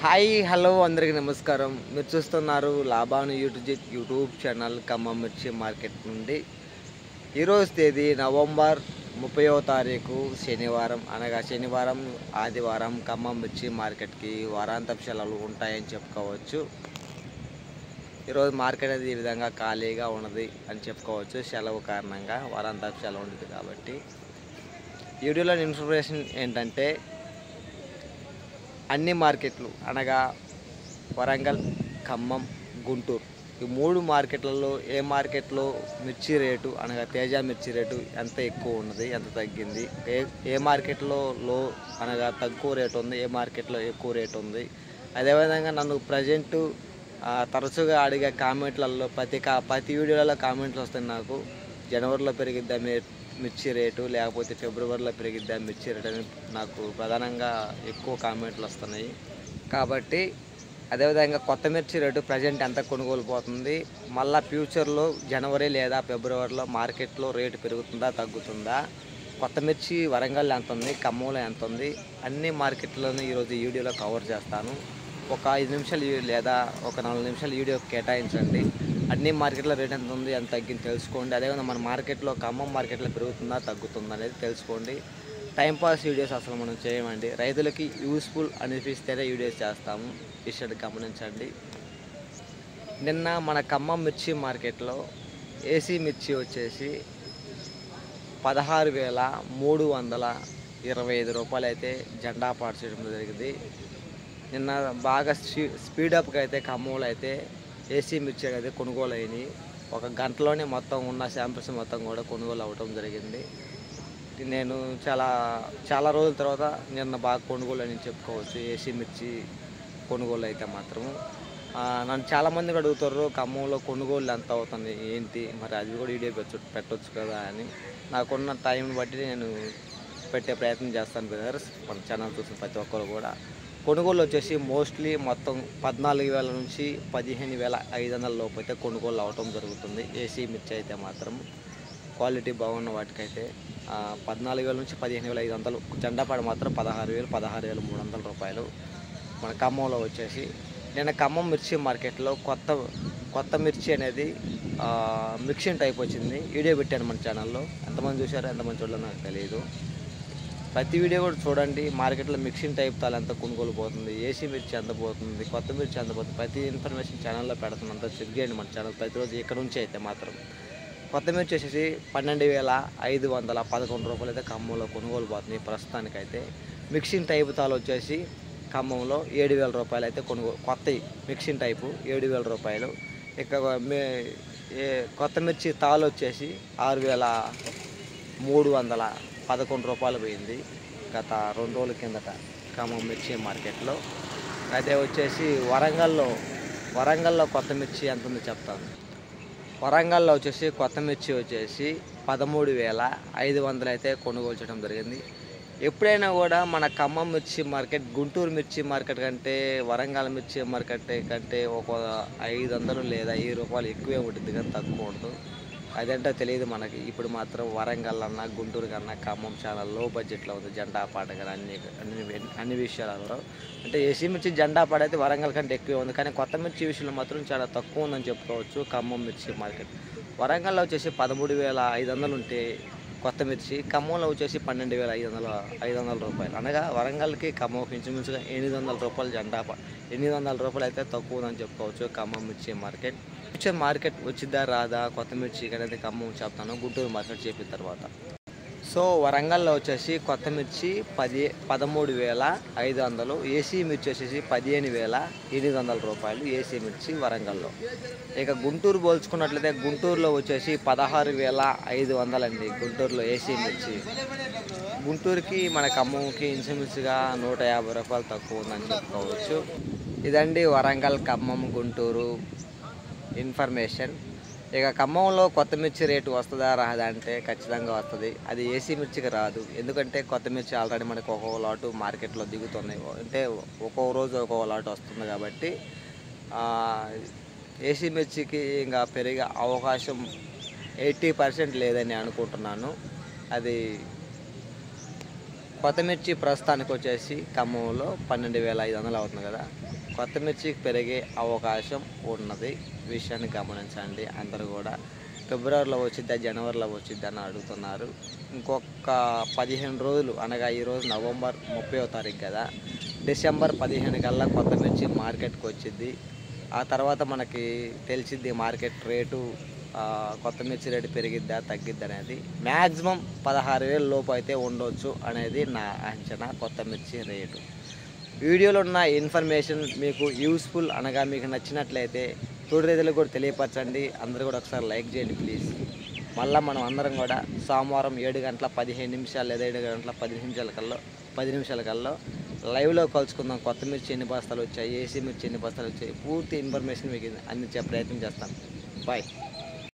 Hi hello అందరికీ నమస్కారం. మీరు చూస్తున్నారు లాభాను యూట్యూబ్ ఛానల్ ఖమ్మం మిర్చి మార్కెట్ నుండి. ఈరోజు తేదీ నవంబర్ 30వ తారీఖు శనివారం, అనగా శనివారం ఆదివారం ఖమ్మం మిర్చి మార్కెట్కి వారాంతపు సెలవులు ఉంటాయని చెప్పుకోవచ్చు. ఈరోజు మార్కెట్ అనేది ఈ విధంగా ఖాళీగా ఉన్నది అని చెప్పుకోవచ్చు. సెలవు కారణంగా వారాంతపు సెలవు ఉంటుంది కాబట్టి. ఈ వీడియోలో ఇన్ఫర్మేషన్ ఏంటంటే, అన్ని మార్కెట్లు అనగా వరంగల్, ఖమ్మం, గుంటూరు ఈ 3 మార్కెట్లలో ఏ మార్కెట్లో మిర్చి రేటు అనగా తేజ మిర్చి రేటు ఎంత ఎక్కువ ఉన్నది, ఎంత తగ్గింది, ఏ మార్కెట్లో లో అనగా తక్కువ రేటు ఉంది, ఏ మార్కెట్లో ఎక్కువ రేటు ఉంది. అదేవిధంగా నన్ను ప్రజెంటు తరచుగా అడిగే కామెంట్లలో ప్రతి వీడియోలలో కామెంట్లు వస్తాయి. నాకు జనవరిలో పెరిగిద్దా మిర్చి రేటు, లేకపోతే ఫిబ్రవరిలో పెరిగిద్దా మిర్చి రేటు అని నాకు ప్రధానంగా ఎక్కువ కామెంట్లు వస్తున్నాయి. కాబట్టి అదేవిధంగా కొత్త మిర్చి రేటు ప్రజెంట్ ఎంత కొనుగోలు పోతుంది, మళ్ళీ ఫ్యూచర్లో జనవరి లేదా ఫిబ్రవరిలో మార్కెట్లో రేటు పెరుగుతుందా తగ్గుతుందా, కొత్త మిర్చి వరంగల్ ఎంత ఉంది, ఖమ్మంలో ఎంత ఉంది, అన్ని మార్కెట్లను ఈరోజు ఈ వీడియోలో కవర్ చేస్తాను. ఒక 5 నిమిషాలు లేదా ఒక 4 నిమిషాలు వీడియో కేటాయించండి. అన్ని మార్కెట్లో రేట్ ఎంత ఉంది, ఎంత తగ్గింది తెలుసుకోండి. అదేవిధంగా మన మార్కెట్లో ఖమ్మం మార్కెట్లో పెరుగుతుందా తగ్గుతుందా అనేది తెలుసుకోండి. టైంపాస్ వీడియోస్ అసలు మనం చేయమండి. రైతులకి యూస్ఫుల్ అనిపిస్తేనే వీడియోస్ చేస్తాము. విషయాన్ని గమనించండి. నిన్న మన ఖమ్మం మిర్చి మార్కెట్లో ఏసీ మిర్చి వచ్చేసి 16,325 రూపాయలు అయితే జెండా పాటు చేయడం జరిగింది. నిన్న బాగా స్పీడప్గా అయితే ఖమ్మంలో అయితే ఏసీ మిర్చి అయితే కొనుగోలు అయినాయి. ఒక గంటలోనే మొత్తం ఉన్న శాంపిల్స్ మొత్తం కూడా కొనుగోలు అవ్వటం జరిగింది. నేను చాలా రోజుల తర్వాత నిన్న బాగా కొనుగోలు అని చెప్పుకోవచ్చు. ఏసీ మిర్చి కొనుగోలు అయితే మాత్రము నన్ను చాలామందికి అడుగుతారు, ఖమ్మంలో కొనుగోలు ఎంత అవుతుంది ఏంటి, మరి అది కూడా వీడియో పెట్టవచ్చు కదా అని. నాకున్న టైంని బట్టి నేను పెట్టే ప్రయత్నం చేస్తాను బ్రదర్స్. మన ఛానల్ చూసిన ప్రతి ఒక్కరు కూడా కొనుగోలు వచ్చేసి మోస్ట్లీ మొత్తం 14,000 నుంచి 15,500 లోపు అయితే కొనుగోలు అవటం జరుగుతుంది. ఏసీ మిర్చి అయితే మాత్రం క్వాలిటీ బాగున్న వాటికైతే 14,000 నుంచి 15,500, జెండాపాడ మాత్రం 16,000, 16,300 రూపాయలు. మన ఖమ్మంలో వచ్చేసి నేను ఖమ్మం మిర్చి మార్కెట్లో కొత్త మిర్చి అనేది మిక్సింగ్ టైప్ వచ్చింది. వీడియో పెట్టాను మన ఛానల్లో. ఎంతమంది చూసారో ఎంతమంది చూడలేదో నాకు తెలియదు. ప్రతి వీడియో కూడా చూడండి. మార్కెట్లో మిక్సింగ్ టైప్ తాలు ఎంత కొనుగోలు పోతుంది, ఏసీ మిర్చి ఎంత పోతుంది, కొత్త మిర్చి ఎంత పోతుంది, ప్రతి ఇన్ఫర్మేషన్ ఛానల్లో పెడుతున్నంత చెక్ చేయండి మన ఛానల్ ప్రతిరోజు. ఇక్కడ నుంచి అయితే మాత్రం కొత్త మిర్చి వచ్చేసి 12,511 రూపాయలు అయితే ఖమ్మంలో కొనుగోలు పోతుంది ప్రస్తుతానికైతే. మిక్సింగ్ టైప్ తాలు వచ్చేసి ఖమ్మంలో 7,000 రూపాయలు అయితే కొనుగోలు, కొత్తవి మిక్సింగ్ టైపు 7,000 రూపాయలు. ఇక కొత్త మిర్చి తాలు వచ్చేసి 6,311 రూపాయలు పోయింది గత 2 రోజుల కిందట ఖమ్మం మిర్చి మార్కెట్లో. అదే వచ్చేసి వరంగల్లో కొత్త మిర్చి ఎంత ఉందో చెప్తాను. వరంగల్లో వచ్చేసి కొత్త మిర్చి వచ్చేసి 13,500 అయితే కొనుగోలు చేయడం జరిగింది. ఎప్పుడైనా కూడా మన ఖమ్మం మిర్చి మార్కెట్ గుంటూరు మిర్చి మార్కెట్ కంటే వరంగల్ మిర్చి మార్కెట్ కంటే ఒక 500 లేదా 1000 రూపాయలు ఎక్కువే ఉంటుంది కానీ తక్కువ ఉండదు. అదంటే తెలియదు మనకి. ఇప్పుడు మాత్రం వరంగల్ అన్నా గుంటూరు కన్నా ఖమ్మం చాలా లో బడ్జెట్లో ఉంది. జెండా పాట కానీ అన్ని విషయాలలో అంటే ఏసీ మిర్చి జెండా పాట అయితే వరంగల్ కంటే ఎక్కువ ఉంది, కానీ కొత్త మిర్చి విషయంలో మాత్రం చాలా తక్కువ ఉందని చెప్పుకోవచ్చు ఖమ్మం మిర్చి మార్కెట్. వరంగల్లో వచ్చేసి 13,500 ఉంటే కొత్త మిర్చి, ఖమ్మంలో వచ్చేసి 12,500 రూపాయలు. అనగా వరంగల్కి ఖమ్మంకి ఇంచుమించుగా 800 రూపాయలు 800 రూపాయలు అయితే తక్కువ ఉందని చెప్పుకోవచ్చు ఖమ్మం మిర్చి మార్కెట్. మార్కెట్ వచ్చిద్దా రాదా కొత్త మిర్చి అనేది ఖమ్మం చెప్తాను, గుంటూరు మార్కెట్ చెప్పిన తర్వాత. సో వరంగల్లో వచ్చేసి కొత్త మిర్చి 13,500, ఏసీ మిర్చి వచ్చేసి 15,800 రూపాయలు ఏసీ మిర్చి వరంగల్లో. ఇక గుంటూరు పోల్చుకున్నట్లయితే గుంటూరులో వచ్చేసి 16,500 అండి గుంటూరులో ఏసీ మిర్చి. గుంటూరుకి మన ఖమ్మంకి ఇంచుమించుగా 150 రూపాయలు తక్కువ ఉందని చెప్పుకోవచ్చు. ఇదండి వరంగల్, ఖమ్మం, గుంటూరు ఇన్ఫర్మేషన్. ఇక ఖమ్మంలో కొత్త మిర్చి రేటు వస్తుందా రాదా అంటే ఖచ్చితంగా వస్తుంది. అది ఏసీ మిర్చికి రాదు. ఎందుకంటే కొత్త మిర్చి ఆల్రెడీ మనకు ఒక్కొక్క లాటు మార్కెట్లో దిగుతున్నాయి, అంటే ఒక్కొక్క రోజు ఒక్కొక్క లాటు వస్తుంది కాబట్టి ఏసీ మిర్చికి ఇంకా పెరిగే అవకాశం 80% లేదని అనుకుంటున్నాను. అది కొత్త మిర్చి ప్రస్తుతానికి వచ్చేసి ఖమ్మంలో 12,500 అవుతుంది కదా. కొత్త మిర్చికి పెరిగే అవకాశం ఉన్నది, విషయాన్ని గమనించండి అందరూ కూడా. ఫిబ్రవరిలో వచ్చిద్దా జనవరిలో వచ్చిద్దా అని అడుగుతున్నారు. ఇంకొక 15 రోజులు, అనగా ఈరోజు నవంబర్ 30వ తారీఖు కదా, డిసెంబర్ 15 కల్లా కొత్త మిర్చి మార్కెట్కి వచ్చిద్ది. ఆ తర్వాత మనకి తెలిసిద్ది మార్కెట్ రేటు, కొత్త మిర్చి రేటు పెరిగిద్దా తగ్గిద్ది అనేది. మ్యాక్సిమం 16,000 లోపు అయితే ఉండొచ్చు అనేది నా అంచనా కొత్త మిర్చి రేటు. వీడియోలో ఉన్న ఇన్ఫర్మేషన్ మీకు యూస్ఫుల్ అనగా మీకు నచ్చినట్లయితే తోటి రైతులకు కూడా తెలియపరచండి. అందరూ కూడా ఒకసారి లైక్ చేయండి ప్లీజ్. మళ్ళీ మనం అందరం కూడా సోమవారం 7:15 లేదా 7:10 నిమిషాల కల్లా లైవ్లో కలుసుకుందాం. కొత్త మిర్చి ఎన్ని బస్తాలు వచ్చాయి, ఏసీ మిర్చి ఎన్ని బస్తాలు వచ్చాయి, పూర్తి ఇన్ఫర్మేషన్ మీకు అందించే ప్రయత్నం చేస్తాను. బాయ్.